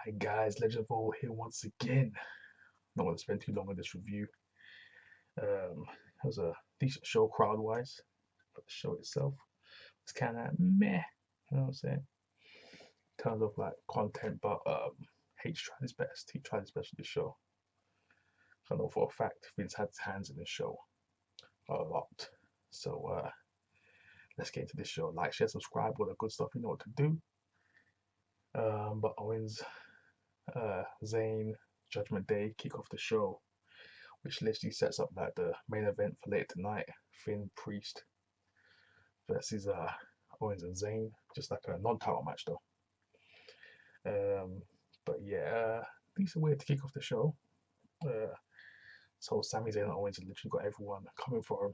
Hi guys, Legend of All here once again. Not going to spend too long on this review. It was a decent show crowd-wise, but the show itself was kind of meh. You know what I'm saying? In terms of like content, but H tried his best. He tried his best with the show. I know for a fact Vince had his hands in the show a lot. So let's get into this show. Like, share, subscribe, all the good stuff. You know what to do. But Owens, Zayn, Judgment Day kick off the show, which literally sets up like the main event for later tonight. Finn Priest versus Owens and Zayn, just like a non-title match though. But yeah, decent way to kick off the show. So Sami Zayn and Owens have literally got everyone coming for him.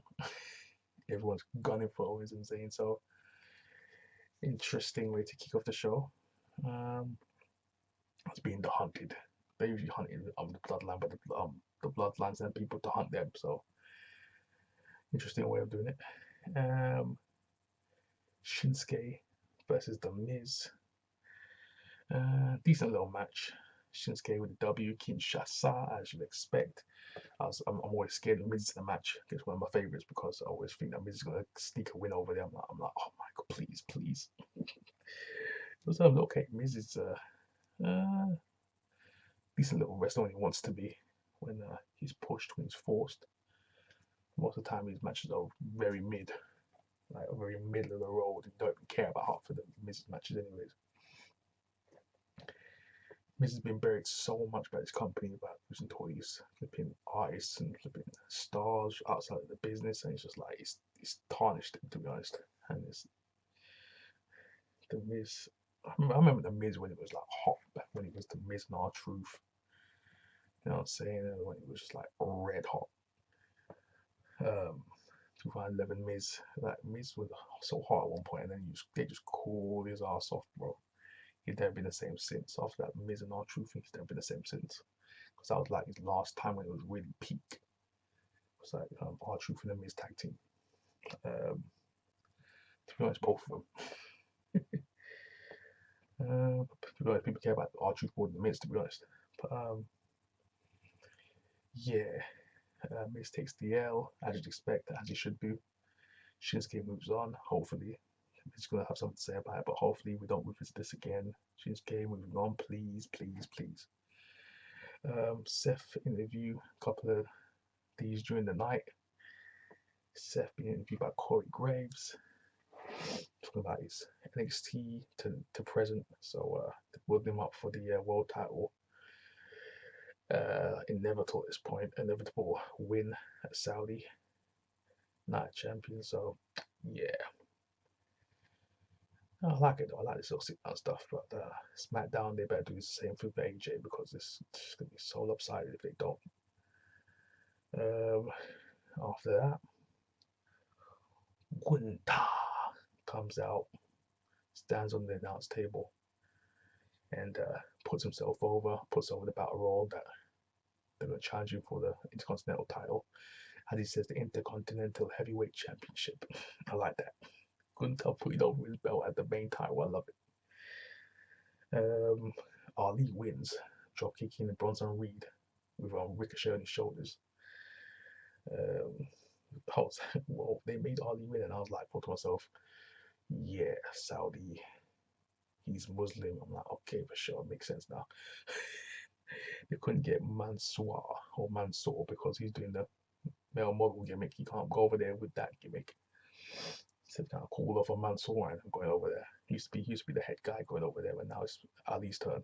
Everyone's gunning for Owens and Zayn. So interesting way to kick off the show. It's being the hunted. They usually hunted the bloodline, but the bloodlines and people to hunt them. So interesting way of doing it. Shinsuke versus The Miz. Decent little match. Shinsuke with the W, Kinshasa, as you'd expect. I'm always scared of Miz in the match. It's one of my favorites because I always think that Miz is gonna sneak a win over there. I'm like, oh my god, please, please. It was okay. Miz is decent little wrestler when he wants to be. When he's pushed, when he's forced. Most of the time, his matches are very mid, like very middle of the road, and don't even care about half of the Miz's matches, anyways. Miz has been buried so much by this company about losing to all these flipping artists and flipping stars outside of the business, and it's just like it's tarnished him, to be honest. And it's the Miz. I remember the Miz when it was like hot, back when it was the Miz and R-Truth. You know what I'm saying? When it was just like red hot. 2011 Miz, like Miz was so hot at one point, and then they just cooled his ass off, bro. He's never been the same since. After that Miz and R-Truth, he's never been the same since. Because that was like his last time when it was really peak. It was like R-Truth and the Miz tag team. To be honest, both of them. To be honest, people care about R-Truth more than the Miz, to be honest. But yeah, Miz takes the L, as you'd expect, as he should do. Shinsuke moves on, hopefully. He's going to have something to say about it, but hopefully we don't revisit this again. Shinsuke moving on, please, please, please. Seth interview a couple of these during the night. Seth being interviewed by Corey Graves, talking about his NXT to present. So to build him up for the world title. Inevitable at this point, inevitable win at Saudi Night Champion. So yeah. I like it though. I like this little sit-down stuff, but SmackDown they better do the same thing for AJ because it's gonna be so lopsided if they don't. After that, Gunta comes out, stands on the announce table, and puts himself over, puts over the battle royal that they're gonna challenge you for the Intercontinental title. As he says, the Intercontinental Heavyweight Championship. I like that. Gunta put it over his belt at the main title. I love it. Ali wins, drop kicking the Bronson Reed with Ricochet on his shoulders. I was like, whoa, they made Ali win, and I was like, thought to myself, yeah, Saudi, he's Muslim. I'm like, okay, for sure, makes sense now. They couldn't get Mansoor or Mansoor because he's doing the male model gimmick. He can't go over there with that gimmick. So kind of cool off a Mansoor and going over there. He used to be the head guy going over there, but now it's Ali's turn.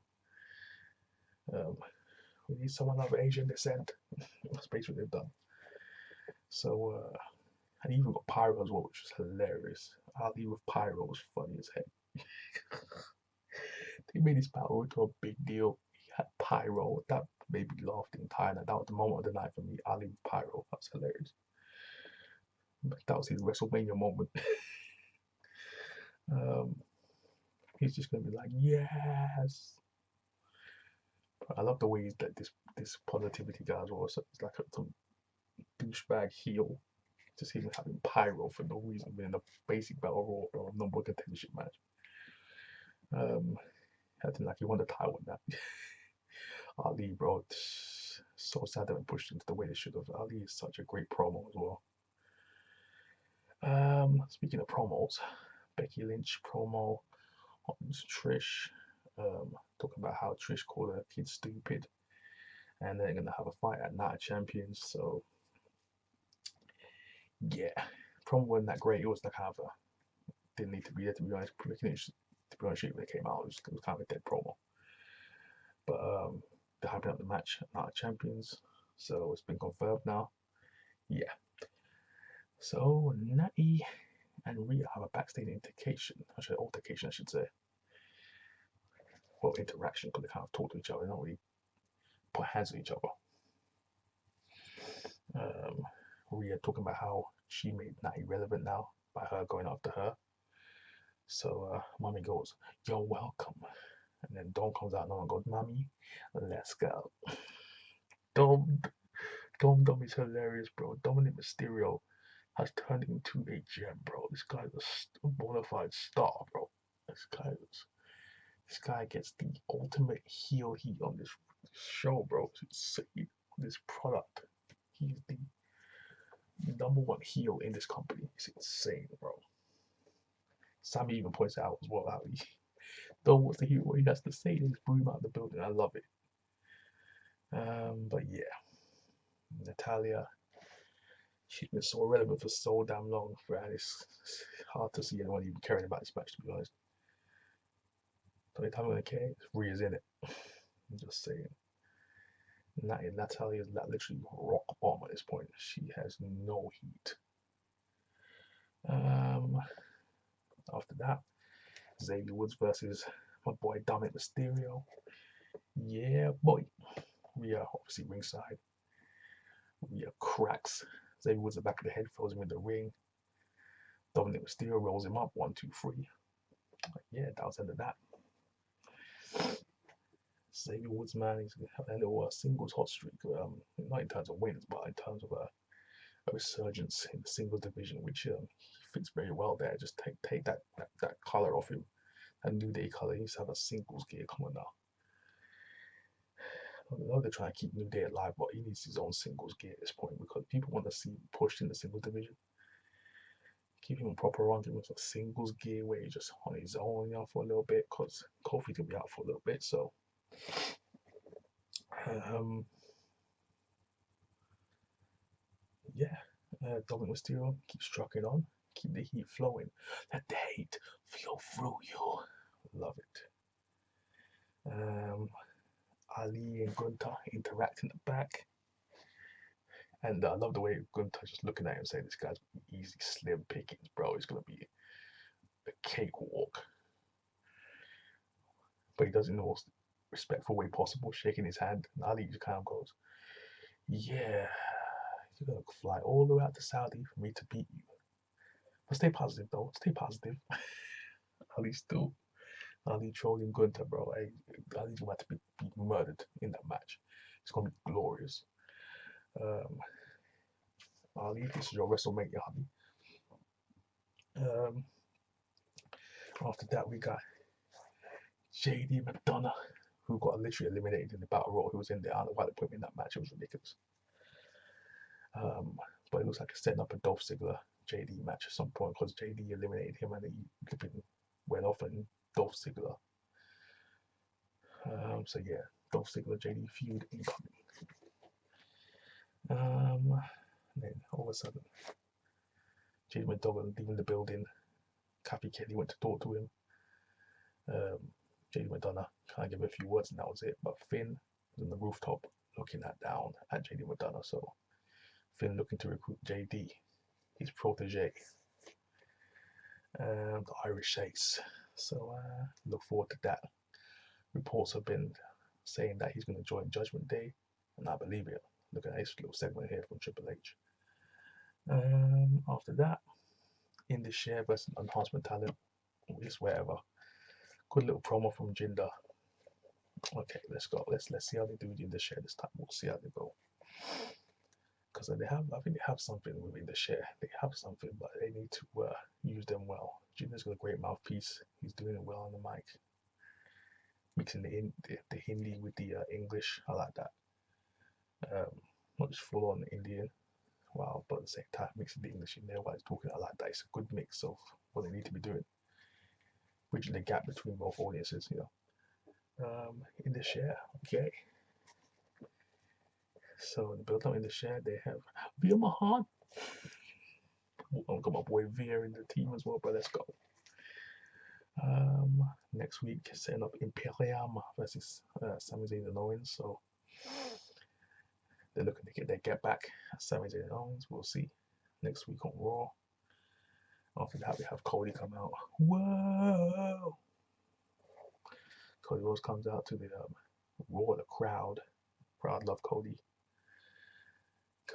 We need someone of Asian descent. That's basically what they've done. So and he even got Pyro as well, which was hilarious. Ali with Pyro was funny as heck. They made his battle into a big deal. He had Pyro. That made me laugh the entire night. That was the moment of the night for me. Ali with Pyro. That was hilarious. That was his WrestleMania moment. He's just gonna be like, yes. I love the way he's like this positivity guy as well. So it's like some douchebag heel. Just him having Pyro for no reason, being a basic battle royal or number contention match. Acting like he won the title with that. Ali, bro, so sad that we pushed into the way they should have. Ali is such a great promo as well. Speaking of promos, Becky Lynch promo on Trish, talking about how Trish called her kid stupid, and they're gonna have a fight at Night of Champions. So yeah, promo wasn't that great. It was the kind of didn't need to be there, to be honest. To be honest, when it came out, it was kind of a dead promo. But they're hyping up the match at Night of Champions, so it's been confirmed now. Yeah. So Natty and Rhea have a backstage altercation, I should say. Well, interaction, because they kind of talk to each other, they don't really put hands on each other. Rhea talking about how she made Natty relevant now by her going after her. So Mommy goes, "You're welcome." And then Dom comes out and goes, "Mommy, let's go." Dom is hilarious, bro. Dominic Mysterio has turned into a gem, bro. This guy's a bona fide star, bro. This guy gets the ultimate heel heat on this show, bro. It's insane. This product, he's the number one heel in this company. It's insane, bro. Sammy even points out as well how he don't want to hear what he has to say. They just boom out of the building. I love it. But yeah, Natalia, she's been so relevant for so damn long, and it's hard to see anyone even caring about this match, to be honest. The only time I'm gonna care is Rhea's in it. I'm just saying. Natalia is literally rock bottom at this point. She has no heat. After that, Xavier Woods versus my boy Dominic Mysterio. Yeah, boy. Rhea obviously ringside. Rhea cracks Xavier Woods the back of the head, throws him in the ring. Dominic Mysterio rolls him up, 1, 2, 3. Yeah, that was the end of that. Xavier Woods, man, he's having a little singles hot streak. Not in terms of wins, but in terms of a resurgence in the singles division, which he fits very well there. Just take that color off him, that New Day color. He needs to have a singles gear. Come on now. I know they're trying to keep New Day alive, but he needs his own singles gear at this point because people want to see him pushed in the singles division. Keep him on proper run, give him a singles gear where he's just on his own, for a little bit, because Kofi's gonna be out for a little bit. So, yeah, Dominic Mysterio keeps trucking on, keep the heat flowing. Let the hate flow through you. Love it. Ali and Gunther interact in the back. And I love the way Gunther just looking at him saying, "This guy's easy, slim pickings, bro. It's going to be a cakewalk." But he does it in the most respectful way possible, shaking his hand. And Ali just kind of goes, "Yeah, you're going to fly all the way out to Saudi for me to beat you. But stay positive, though. Stay positive." Ali trolling Gunther, bro. Ali's about to be murdered in that match. It's going to be glorious. Ali, this is your WrestleMania, honey. After that, we got JD McDonough, who got literally eliminated in the Battle Royal. Who was in there. I don't know why they put him in that match. It was ridiculous. But it looks like it's setting up a Dolph Ziggler JD match at some point because JD eliminated him and he went off and Dolph Ziggler. So yeah, Dolph Ziggler JD feud incoming. And then all of a sudden, JD McDonough leaving the building. Kathy Kelly went to talk to him. JD McDonough kind of gave a few words and that was it. But Finn was on the rooftop looking down at JD McDonough. So Finn looking to recruit JD, his protege, the Irish Ace. So look forward to that. Reports have been saying that he's going to join Judgment Day, and I believe it. Look at this little segment here from Triple H. After that, in the share versus enhancement talent, just whatever. Good little promo from Jinder. Okay, let's go. Let's see how they do in the share this time. We'll see how they go. Because I think they have something within the share. They have something, but they need to use them well. Jinder's got a great mouthpiece. He's doing it well on the mic. mixing the Hindi with the English. I like that. Not just full on Indian, wow, but at the same time mixing the English in there while it's talking. I like that. It's a good mix of what they need to be doing, bridging the gap between both audiences. In the share, okay. So the build up in the share, they have Veer Mahan. I've got my boy Veer in the team as well, but let's go. Next week, setting up Imperium versus Sami Zayn and Owens. So they're looking to get their get back. Sami Zayn and Owens, we'll see. Next week on Raw. After that, we have Cody come out. Whoa! Cody Rhodes comes out to the Raw, the crowd. Crowd love Cody.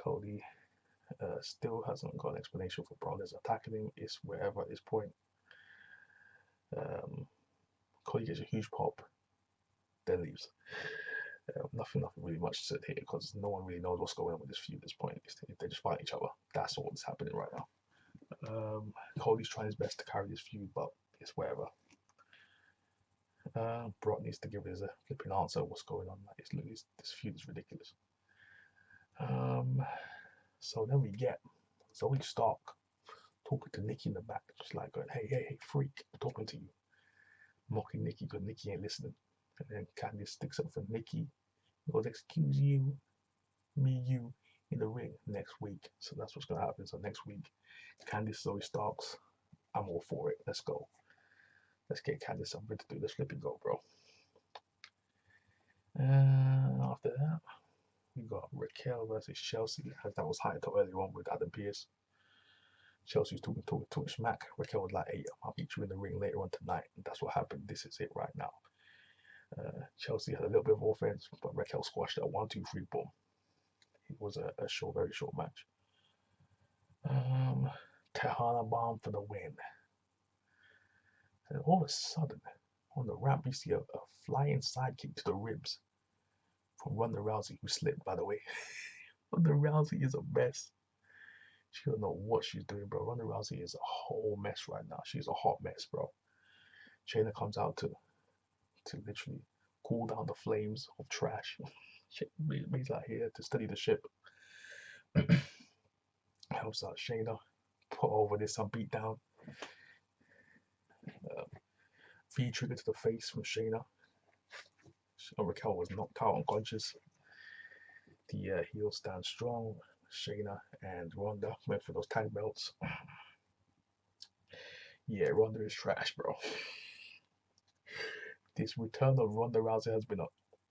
Cody still hasn't got an explanation for Braun is attacking him. It's wherever at this point. Cody gets a huge pop, then leaves. Nothing really much said here because no one really knows what's going on with this feud at this point. They just fight each other. That's all that's happening right now. Cody's trying his best to carry this feud, but it's wherever. Brock needs to give us a flipping answer what's going on. This feud is ridiculous. So then we get Zoe Stark talking to Nikki in the back, just like going, hey, freak, I'm talking to you. Mocking Nikki because Nikki ain't listening. And then Candice sticks up for Nikki. Goes, excuse you, me, you in the ring next week. So that's what's going to happen. So next week, Candice, Zoe Starks, I'm all for it. Let's go. Let's get Candice something to do. Let's flip and go, bro. After that, we got Raquel versus Chelsea, as that was hyped up earlier on with Adam Pearce. Chelsea was talking smack. Raquel was like, hey, I'll beat you in the ring later on tonight. And that's what happened. This is it right now. Chelsea had a little bit of offense, but Raquel squashed that 1, 2, 3, boom. It was a very short match. Tejana bomb for the win. And all of a sudden, on the ramp, you see a flying sidekick to the ribs from Ronda Rousey, who slipped, by the way. Ronda Rousey is a mess. She don't know what she's doing, bro. Ronda Rousey is a whole mess right now. She's a hot mess, bro. Shayna comes out to literally cool down the flames of trash. He's out here to study the ship. Helps out Shayna. Put over this beat down. V-trigger to the face from Shayna. Raquel was knocked out unconscious. The heels stand strong. Shayna and Ronda went for those tag belts. Yeah, Ronda is trash, bro. This return of Ronda Rousey has been an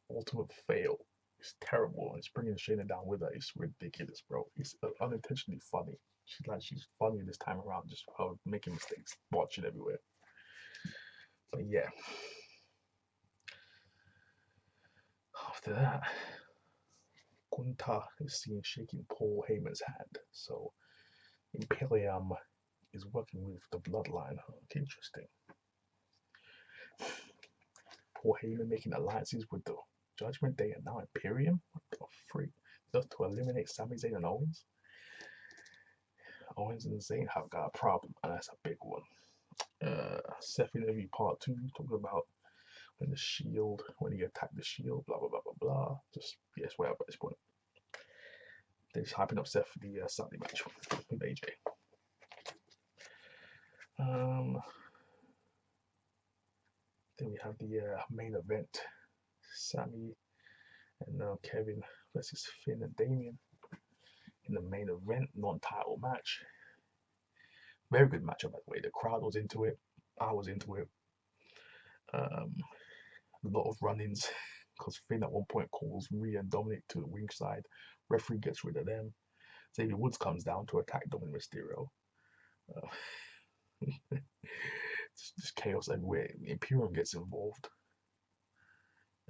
ultimate fail. It's terrible. It's bringing Shayna down with her. It's ridiculous, bro. It's unintentionally funny. She's funny this time around, just making mistakes, watching everywhere. But yeah. After that, Gunther is seen shaking Paul Heyman's hand. So Imperium is working with the bloodline. Okay, interesting. Paul Heyman making alliances with the Judgment Day and now Imperium? What the freak? Just to eliminate Sami Zayn and Owens? Owens and Zayn have got a problem, and that's a big one. Seth interview part 2, talking about when he attacked the Shield, blah blah blah blah blah. Just yes, whatever at this point. They're just hyping up Seth for the Sunday match with AJ. Then we have the main event: Sami and Kevin versus Finn and Damian in the main event, non-title match. Very good matchup, by the way. The crowd was into it. I was into it. A lot of run-ins because Finn at one point calls Rhea and Dominic to the ringside. Referee gets rid of them. Xavier Woods comes down to attack Dominic Mysterio. It's just chaos everywhere. Imperium gets involved.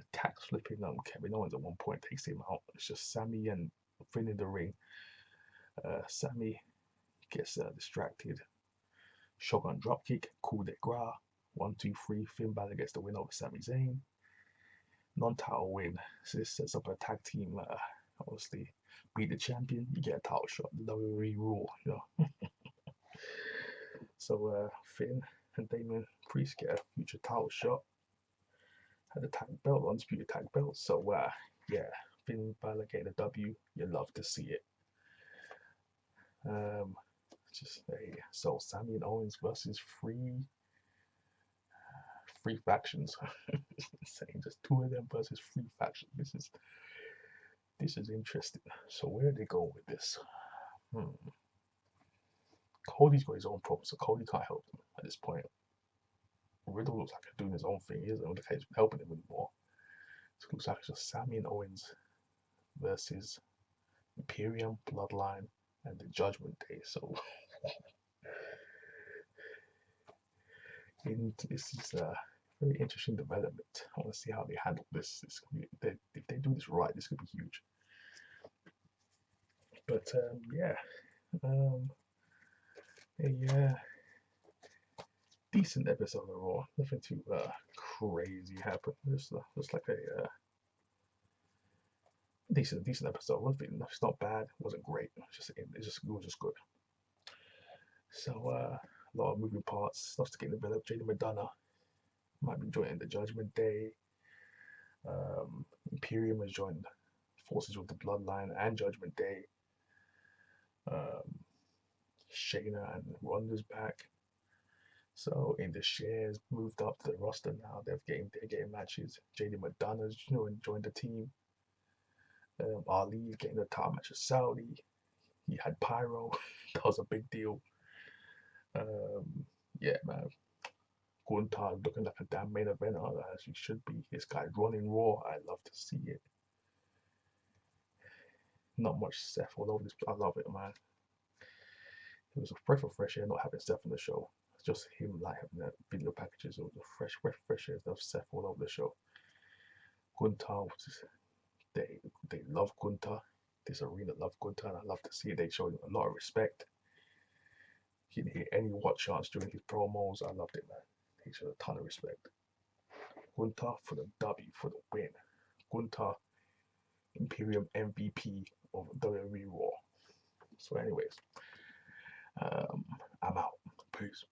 Attacks flipping Kevin Owens at one point, takes him out. It's just Sami and Finn in the ring. Sami gets distracted. Shogun dropkick, coup de grace. 1, 2, 3. Finn Balor gets the win over Sami Zayn. Non-title win. So this sets up a tag team. Obviously, beat the champion, you get a title shot. The WWE rule, you know. So Finn and Damon Priest get a future title shot. had the tag belt, undisputed tag belt. So yeah, Finn Balor getting a W. You love to see it. Um, just so Sami and Owens versus three factions. Saying just two of them versus three factions. This is interesting. So where are they going with this? Hmm. Cody's got his own problems, so Cody can't help them at this point. Riddle looks like he's doing his own thing. He doesn't look like he's helping him anymore. So it looks like it's just Sami and Owens versus Imperium, Bloodline, and the Judgment Day. So this is a very interesting development. I want to see how they handle this. If they do this right, this could be huge. But yeah, um, a decent episode of Raw. Nothing too crazy happened. Just like a decent episode. It's not bad. It wasn't great. It was just good. So a lot of moving parts. Stuff to get developed. Jada Madonna might be joining the Judgment Day. Imperium has joined forces with the Bloodline and Judgment Day. Um, Shayna and Ronda's back. So in the shares moved up to the roster now. They're getting matches. JD Madonna's joined the team. Ali getting the top match of Saudi. He had Pyro. That was a big deal. Yeah, man. Gunther looking like a damn main eventer as he should be. This guy running Raw. I love to see it. Not much Seth all over this. I love it, man. It was a breath of fresh air not having Seth on the show. It's just him like having that video packages. It was a fresh air of Seth all over the show. Gunther, they love Gunther. This arena love Gunther, and I love to see it. They showed him a lot of respect. He didn't hear any what chants during his promos. I loved it, man. He showed a ton of respect. Gunther for the W, for the win. Gunther, Imperium MVP of WWE Raw. So, anyways, I'm out. Peace.